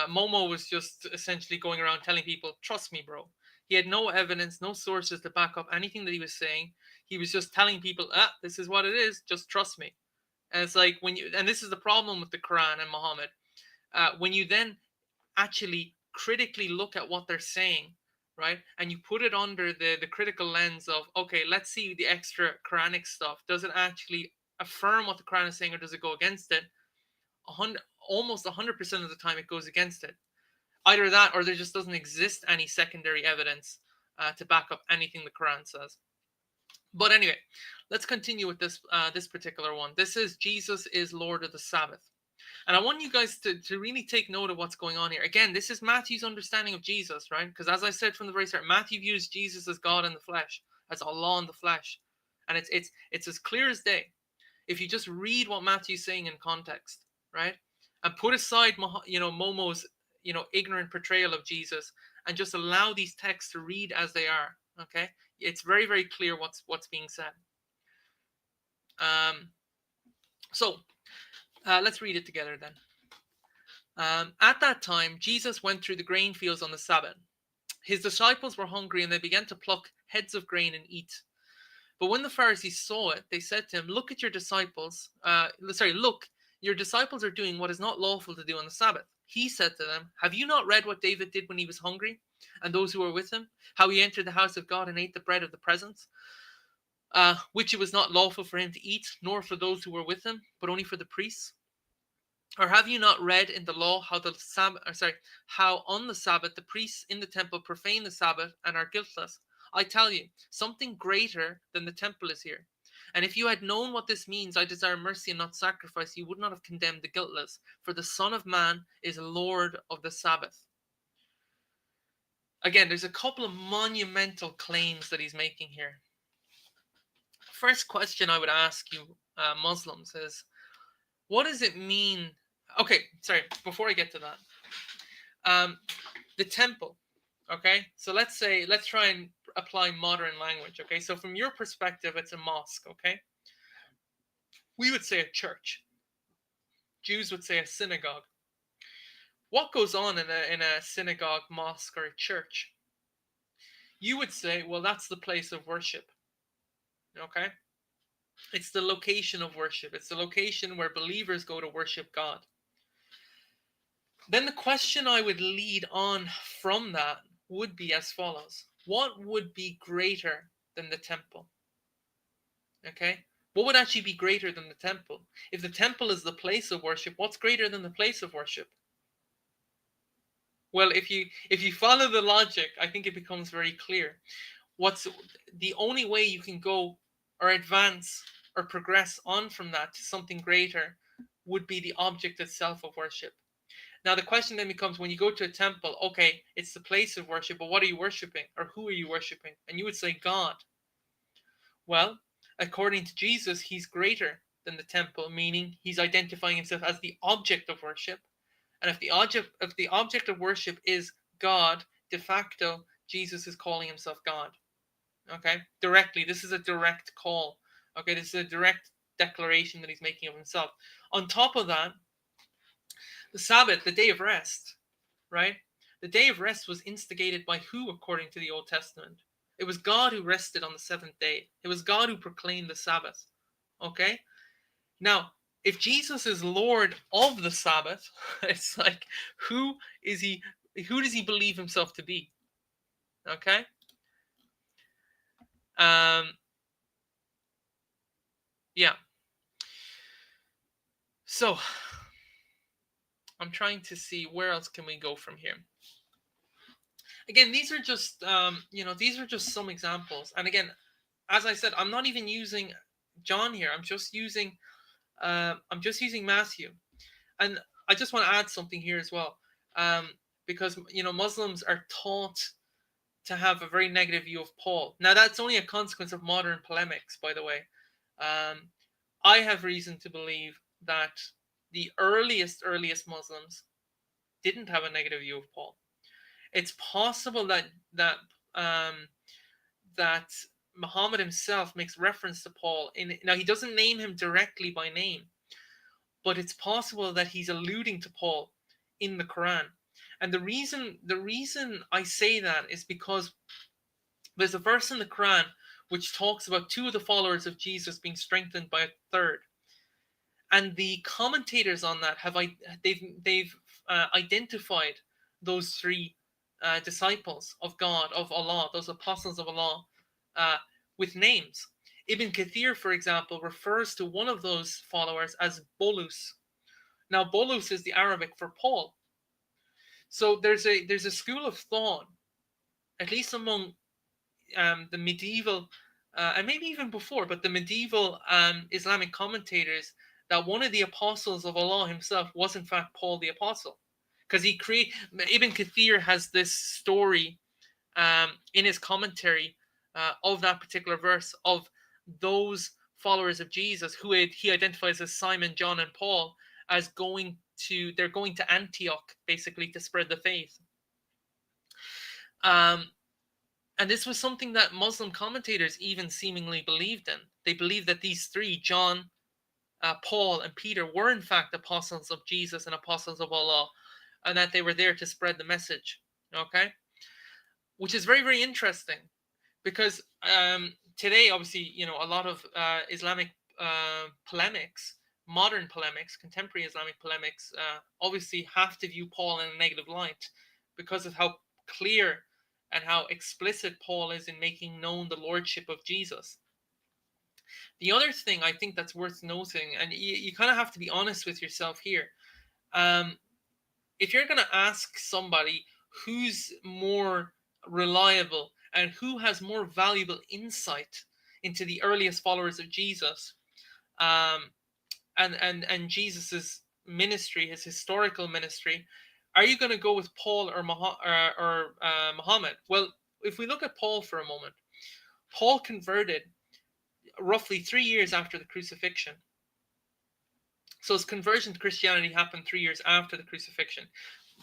Momo was just essentially going around telling people, trust me, bro. He had no evidence, no sources to back up anything that he was saying. He was just telling people, this is what it is, just trust me. And it's like and this is the problem with the Quran and Muhammad. When you then actually critically look at what they're saying, right, and you put it under the critical lens of, okay, let's see the extra Quranic stuff. Does it actually affirm what the Quran is saying, or does it go against it? Almost 100% of the time it goes against it. Either that, or there just doesn't exist any secondary evidence to back up anything the Quran says. But anyway, let's continue with this particular one. This is Jesus is Lord of the Sabbath. And I want you guys to really take note of what's going on here. Again, this is Matthew's understanding of Jesus, right? Because as I said from the very start, Matthew views Jesus as God in the flesh, as Allah in the flesh. And it's as clear as day. If you just read what Matthew's saying in context, right? And put aside, Momo's, ignorant portrayal of Jesus, and just allow these texts to read as they are, okay? It's very, very clear what's being said. So let's read it together then. At that time, Jesus went through the grain fields on the Sabbath. His disciples were hungry, and they began to pluck heads of grain and eat. But when the Pharisees saw it, they said to him, Look, your disciples are doing what is not lawful to do on the Sabbath. He said to them, Have you not read what David did when he was hungry, and those who were with him, how he entered the house of God and ate the bread of the presence, which it was not lawful for him to eat, nor for those who were with him, but only for the priests? Or have you not read in the law how on the Sabbath the priests in the temple profane the Sabbath and are guiltless? I tell you, something greater than the temple is here. And if you had known what this means, I desire mercy and not sacrifice, you would not have condemned the guiltless. For the Son of Man is Lord of the Sabbath. Again, there's a couple of monumental claims that he's making here. First question I would ask you, Muslims, is what does it mean? Okay, sorry, before I get to that, the temple. Okay, so let's try and apply modern language. Okay, so from your perspective, it's a mosque. Okay, we would say a church. Jews would say a synagogue. What goes on in a synagogue, mosque, or a church? You would say, well, that's the place of worship. Okay, it's the location of worship. It's the location where believers go to worship God. Then the question I would lead on from that would be as follows. What would be greater than the temple? Okay? What would actually be greater than the temple? If the temple is the place of worship, what's greater than the place of worship? Well, if you follow the logic, I think it becomes very clear. What's the only way you can go or advance or progress on from that to something greater would be the object itself of worship. Now, the question then becomes, when you go to a temple, okay, it's the place of worship, but what are you worshiping? Or who are you worshiping? And you would say God. Well, according to Jesus, he's greater than the temple, meaning he's identifying himself as the object of worship. And if the object of worship is God, de facto, Jesus is calling himself God. Okay? Directly. This is a direct call. Okay, this is a direct declaration that he's making of himself. On top of that, the Sabbath, the day of rest, right? The day of rest was instigated by who, according to the Old Testament? It was God who rested on the seventh day. It was God who proclaimed the Sabbath. Okay? Now, if Jesus is Lord of the Sabbath, it's like, who is he? Who does he believe himself to be? Okay? Yeah. So, I'm trying to see where else can we go from here. Again, these are just these are just some examples. And again, as I said, I'm not even using John here. I'm just using Matthew. And I just want to add something here as well, because Muslims are taught to have a very negative view of Paul. Now, that's only a consequence of modern polemics, by the way. I have reason to believe that the earliest Muslims didn't have a negative view of Paul. It's possible that Muhammad himself makes reference to Paul now he doesn't name him directly by name, but it's possible that he's alluding to Paul in the Quran. And the reason I say that is because there's a verse in the Quran which talks about two of the followers of Jesus being strengthened by a third. And the commentators on that they've identified those three disciples of God, of Allah, those apostles of Allah, with names. Ibn Kathir, for example, refers to one of those followers as Bolus. Now, Bolus is the Arabic for Paul. So there's a school of thought, at least among the medieval, and maybe even before, but the medieval Islamic commentators, that one of the apostles of Allah himself was in fact Paul the Apostle. Because Ibn Kathir has this story in his commentary of that particular verse of those followers of Jesus who he identifies as Simon, John, and Paul as they're going to Antioch basically to spread the faith. And this was something that Muslim commentators even seemingly believed in. They believed that these three, John, Paul, and Peter, were in fact apostles of Jesus and apostles of Allah, and that they were there to spread the message. Okay? Which is very, very interesting, because today, obviously, a lot of Islamic polemics, modern polemics, contemporary Islamic polemics, obviously have to view Paul in a negative light because of how clear and how explicit Paul is in making known the lordship of Jesus. The other thing I think that's worth noting, and you kind of have to be honest with yourself here, if you're going to ask somebody who's more reliable and who has more valuable insight into the earliest followers of Jesus, and Jesus's ministry, his historical ministry, Are you going to go with Paul or Muhammad? Well, if we look at Paul for a moment, Paul converted roughly 3 years after the crucifixion. So his conversion to Christianity happened 3 years after the crucifixion.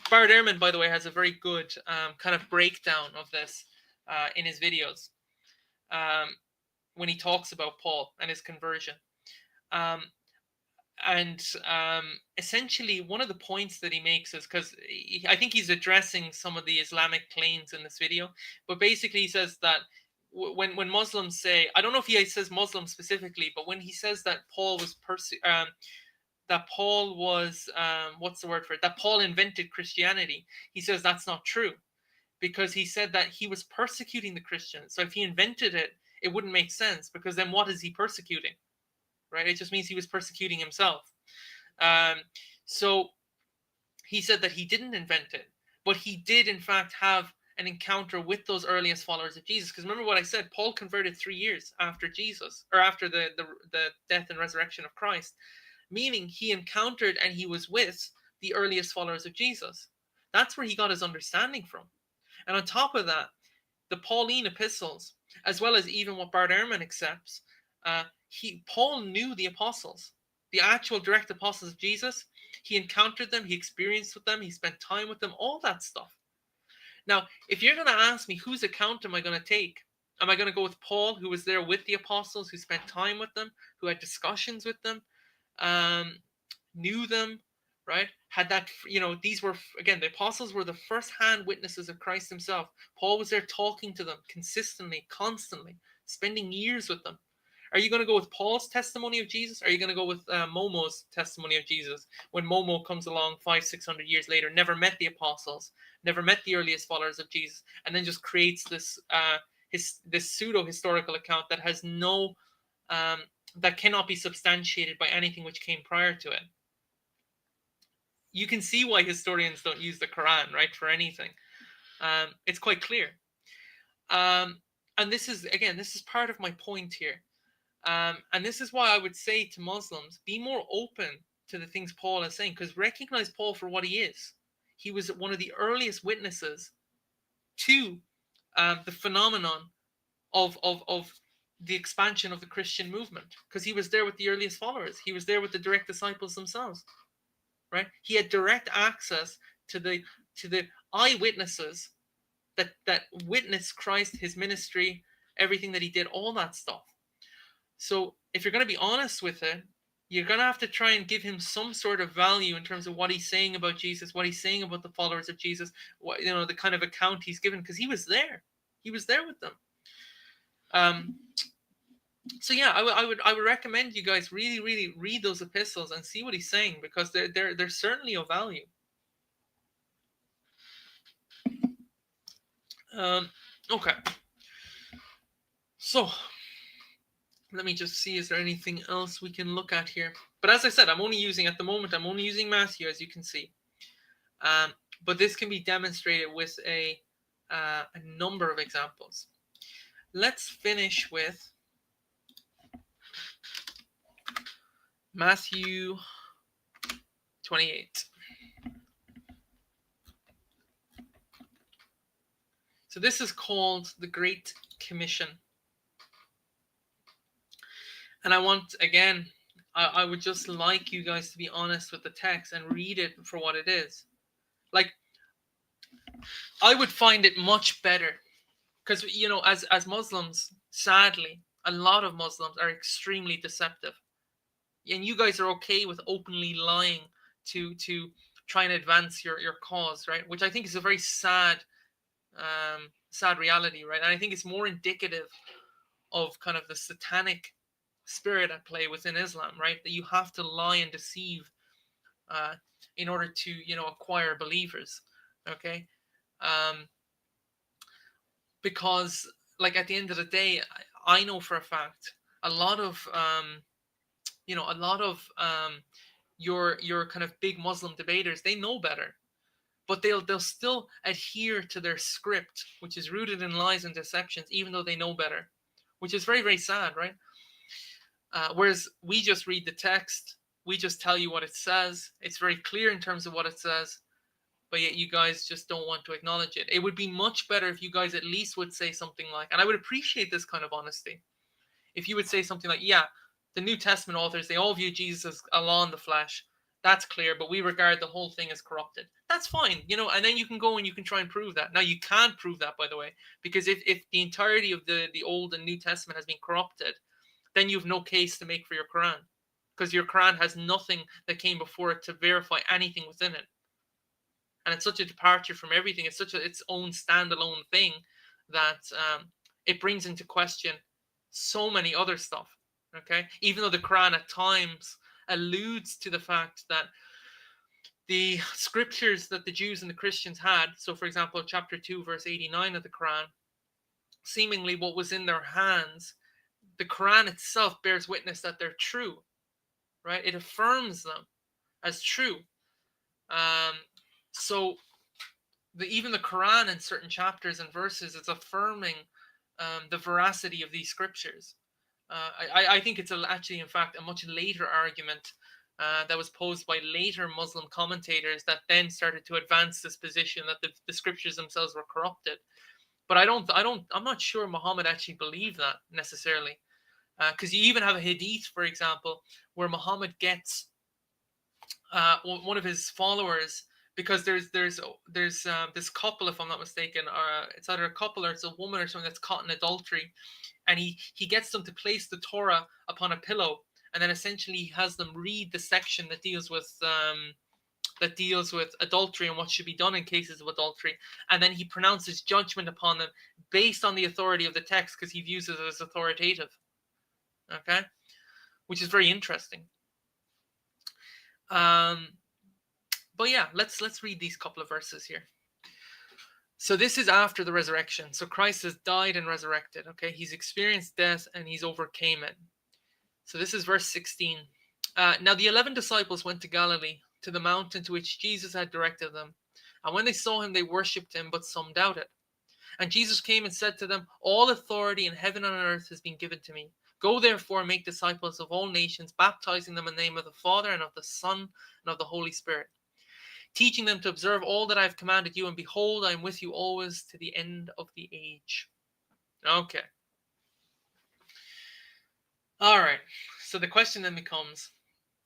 Bart Ehrman, by the way, has a very good kind of breakdown of this in his videos when he talks about Paul and his conversion. Essentially, one of the points that he makes is, because I think he's addressing some of the Islamic claims in this video, but basically he says that when Muslims say, I don't know if he says Muslims specifically, but when he says that Paul was what's the word for it? That Paul invented Christianity, he says that's not true, because he said that he was persecuting the Christians. So if he invented it, it wouldn't make sense, because then what is he persecuting? Right? It just means he was persecuting himself. So he said that he didn't invent it, but he did in fact have an encounter with those earliest followers of Jesus. Because remember what I said, Paul converted 3 years after Jesus, or after the death and resurrection of Christ, meaning he encountered and he was with the earliest followers of Jesus. That's where he got his understanding from. And on top of that, the Pauline epistles, as well as even what Bart Ehrman accepts, Paul knew the apostles, the actual direct apostles of Jesus. He encountered them, he experienced with them, he spent time with them, all that stuff. Now, if you're going to ask me whose account am I going to take, am I going to go with Paul, who was there with the apostles, who spent time with them, who had discussions with them, knew them, right? Had that, these were, again, the apostles were the first-hand witnesses of Christ himself. Paul was there talking to them consistently, constantly, spending years with them. Are you going to go with Paul's testimony of Jesus? Or are you going to go with Momo's testimony of Jesus, when Momo comes along 500-600 years later, never met the apostles, never met the earliest followers of Jesus, and then just creates this this pseudo-historical account that has no that cannot be substantiated by anything which came prior to it? You can see why historians don't use the Quran, right, for anything. It's quite clear. And this is part of my point here. And this is why I would say to Muslims, be more open to the things Paul is saying, because recognize Paul for what he is. He was one of the earliest witnesses to the phenomenon of the expansion of the Christian movement, because he was there with the earliest followers. He was there with the direct disciples themselves, right? He had direct access to the eyewitnesses that witnessed Christ, his ministry, everything that he did, all that stuff. So if you're going to be honest with it, you're going to have to try and give him some sort of value in terms of what he's saying about Jesus, what he's saying about the followers of Jesus, what, the kind of account he's given, because he was there. He was there with them. So yeah, I would recommend you guys really read those epistles and see what he's saying, because they're certainly of value. Okay. So let me just see, is there anything else we can look at here? But as I said, I'm only using Matthew, as you can see. But this can be demonstrated with a number of examples. Let's finish with Matthew 28. So this is called the Great Commission. And I want, again, I would just like you guys to be honest with the text and read it for what it is. Like, I would find it much better, because, as Muslims, sadly, a lot of Muslims are extremely deceptive. And you guys are okay with openly lying to try and advance your cause, right? Which I think is a very sad reality, right? And I think it's more indicative of kind of the satanic spirit at play within Islam, right? That you have to lie and deceive in order to, acquire believers, okay? Because, like, at the end of the day, I know for a fact a lot of your kind of big Muslim debaters, they know better, but they'll still adhere to their script, which is rooted in lies and deceptions, even though they know better, which is very, very sad, right? Whereas we just read the text, we just tell you what it says. It's very clear in terms of what it says, but yet you guys just don't want to acknowledge it. It would be much better if you guys at least would say something like, and I would appreciate this kind of honesty, if you would say something like, yeah, the New Testament authors, they all view Jesus as a law in the flesh. That's clear, but we regard the whole thing as corrupted. That's fine, and then you can go and you can try and prove that. Now, you can't prove that, by the way, because if the entirety of the Old and New Testament has been corrupted, then you have no case to make for your Quran, because your Quran has nothing that came before it to verify anything within it. And it's such a departure from everything. It's such its own standalone thing that it brings into question so many other stuff. Okay, even though the Quran at times alludes to the fact that the scriptures that the Jews and the Christians had, so for example, chapter 2, verse 89 of the Quran, seemingly what was in their hands, the Quran itself bears witness that they're true, right? It affirms them as true. So even the Quran in certain chapters and verses is affirming the veracity of these scriptures. I think it's actually, in fact, a much later argument that was posed by later Muslim commentators that then started to advance this position that the scriptures themselves were corrupted. But I'm not sure Muhammad actually believed that necessarily, because you even have a hadith, for example, where Muhammad gets one of his followers, because there's this couple, if I'm not mistaken, or it's either a couple or it's a woman or something that's caught in adultery, and he gets them to place the Torah upon a pillow, and then essentially he has them read the section that deals with adultery and what should be done in cases of adultery, and then he pronounces judgment upon them based on the authority of the text, because he views it as authoritative. Okay, which is very interesting. But yeah, let's read these couple of verses here. So this is after the resurrection. So Christ has died and resurrected. Okay, he's experienced death and he's overcame it. So this is verse 16. Now the 11 disciples went to Galilee, to the mountain to which Jesus had directed them. And when they saw him, they worshipped him, but some doubted. And Jesus came and said to them, all authority in heaven and on earth has been given to me. Go therefore and make disciples of all nations, baptizing them in the name of the Father and of the Son and of the Holy Spirit, teaching them to observe all that I have commanded you, and behold, I am with you always to the end of the age. Okay. All right. So the question then becomes,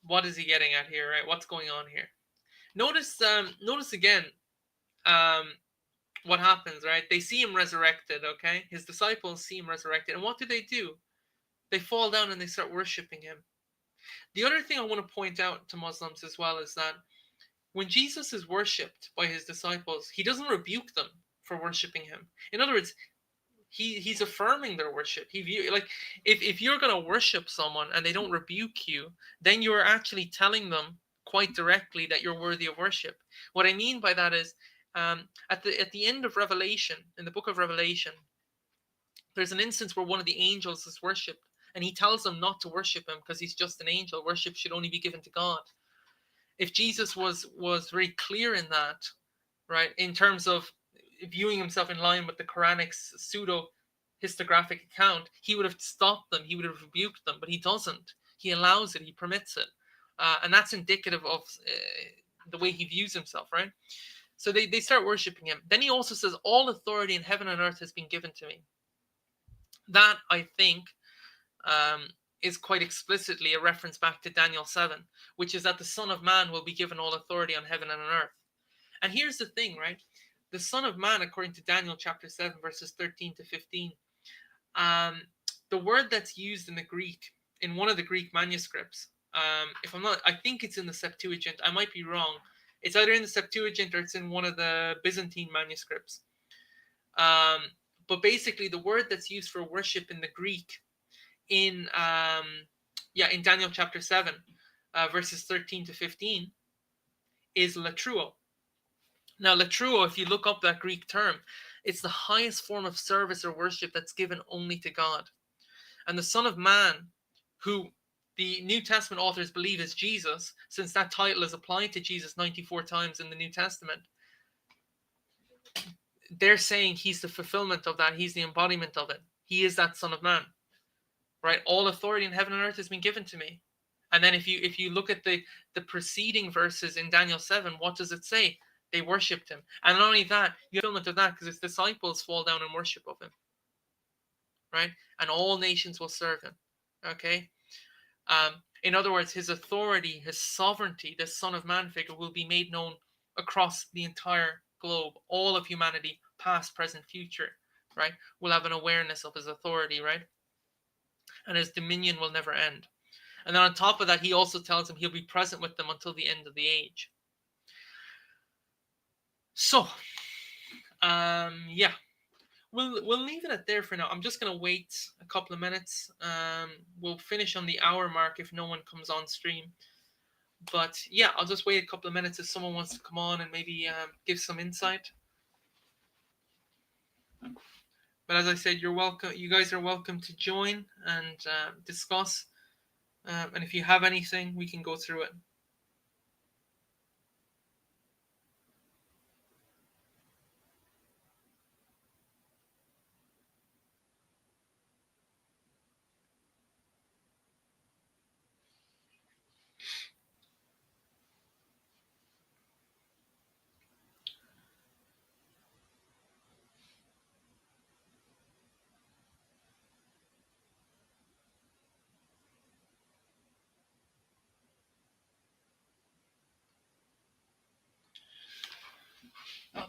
what is he getting at here, right? What's going on here? Notice again what happens, right? They see him resurrected, okay? His disciples see him resurrected. And what do? They fall down and they start worshiping him. The other thing I want to point out to Muslims as well is that when Jesus is worshipped by his disciples, he doesn't rebuke them for worshiping him. In other words, he's affirming their worship. If you're going to worship someone and they don't rebuke you, then you're actually telling them quite directly that you're worthy of worship. What I mean by that is, at the end of Revelation, in the book of Revelation, there's an instance where one of the angels is worshipped, and he tells them not to worship him because he's just an angel. Worship should only be given to God. If Jesus was very clear in that, right, in terms of viewing himself in line with the Quranic pseudo-histographic account, he would have stopped them, he would have rebuked them, but he doesn't. He allows it, he permits it. And that's indicative of the way he views himself, right? So they start worshiping him. Then he also says, all authority in heaven and earth has been given to me. That, I think, is quite explicitly a reference back to Daniel 7, which is that the Son of Man will be given all authority on heaven and on earth. And here's the thing, right? The Son of Man, according to Daniel chapter 7, verses 13 to 15, the word that's used in the Greek, in one of the Greek manuscripts, if I'm not, I think it's in the Septuagint, I might be wrong. It's either in the Septuagint or it's in one of the Byzantine manuscripts. But basically, the word that's used for worship in the Greek in Daniel chapter 7, verses 13 to 15, is latruo. Now, latruo, if you look up that Greek term, it's the highest form of service or worship that's given only to God. And the Son of Man, who the New Testament authors believe is Jesus, since that title is applied to Jesus 94 times in the New Testament, they're saying he's the fulfillment of that. He's the embodiment of it. He is that Son of Man, right? All authority in heaven and earth has been given to me. And then if you look at the preceding verses in Daniel 7, what does it say? They worshipped him. And not only that, you have fulfillment of that because his disciples fall down in worship of him. Right? And all nations will serve him. Okay? In other words, his authority, his sovereignty, this Son of Man figure will be made known across the entire globe. All of humanity, past, present, future, right, will have an awareness of his authority, right? And his dominion will never end. And then on top of that, he also tells them he'll be present with them until the end of the age. So, yeah, we'll leave it at there for now. I'm just gonna wait a couple of minutes. We'll finish on the hour mark if no one comes on stream. But yeah, I'll just wait a couple of minutes if someone wants to come on and maybe give some insight. But as I said, you're welcome. You guys are welcome to join and discuss. And if you have anything, we can go through it.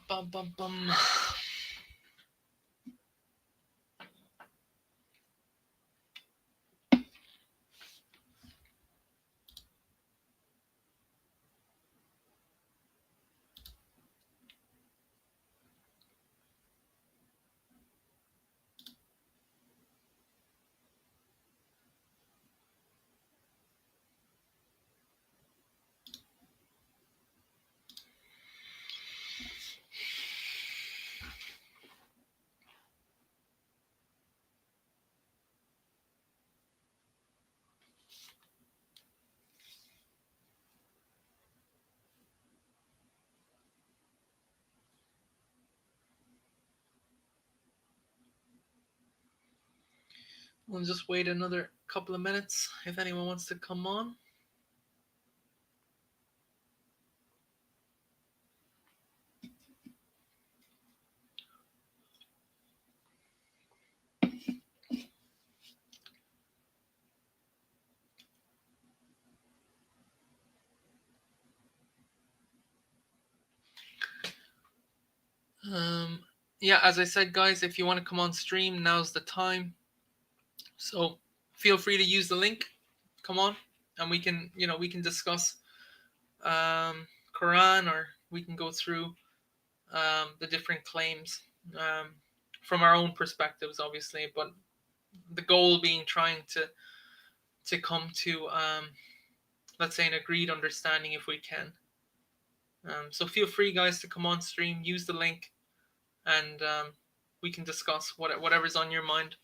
Bum, bum, bum. We'll just wait another couple of minutes if anyone wants to come on. Yeah, as I said, guys, if you want to come on stream, now's the time. So feel free to use the link. Come on, and we can, we can discuss Quran, or we can go through the different claims from our own perspectives, obviously. But the goal being trying to come to, let's say, an agreed understanding if we can. So feel free, guys, to come on stream, use the link, and we can discuss whatever's on your mind.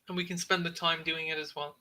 And we can spend the time doing it as well.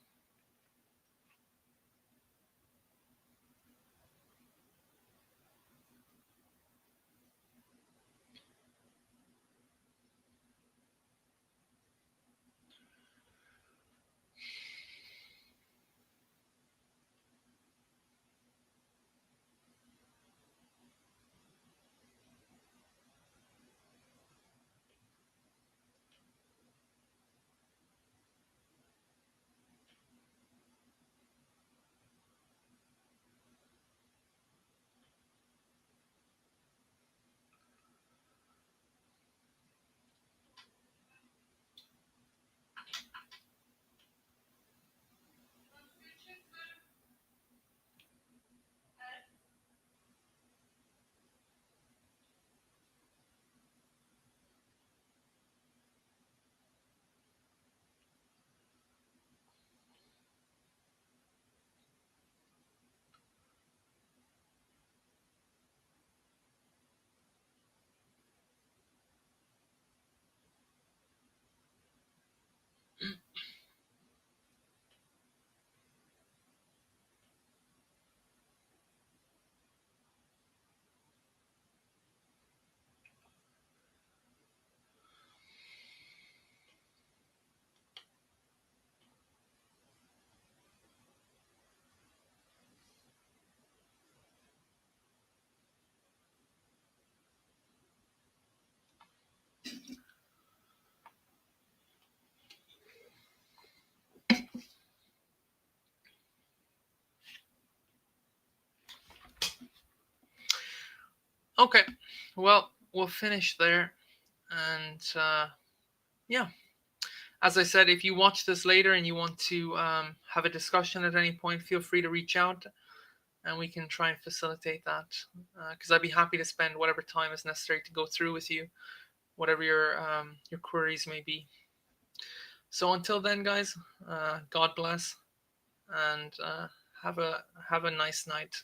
Okay, well, we'll finish there. And yeah, as I said, if you watch this later and you want to have a discussion at any point, feel free to reach out and we can try and facilitate that. Because I'd be happy to spend whatever time is necessary to go through with you whatever your queries may be. So until then, guys, God bless and have a nice night.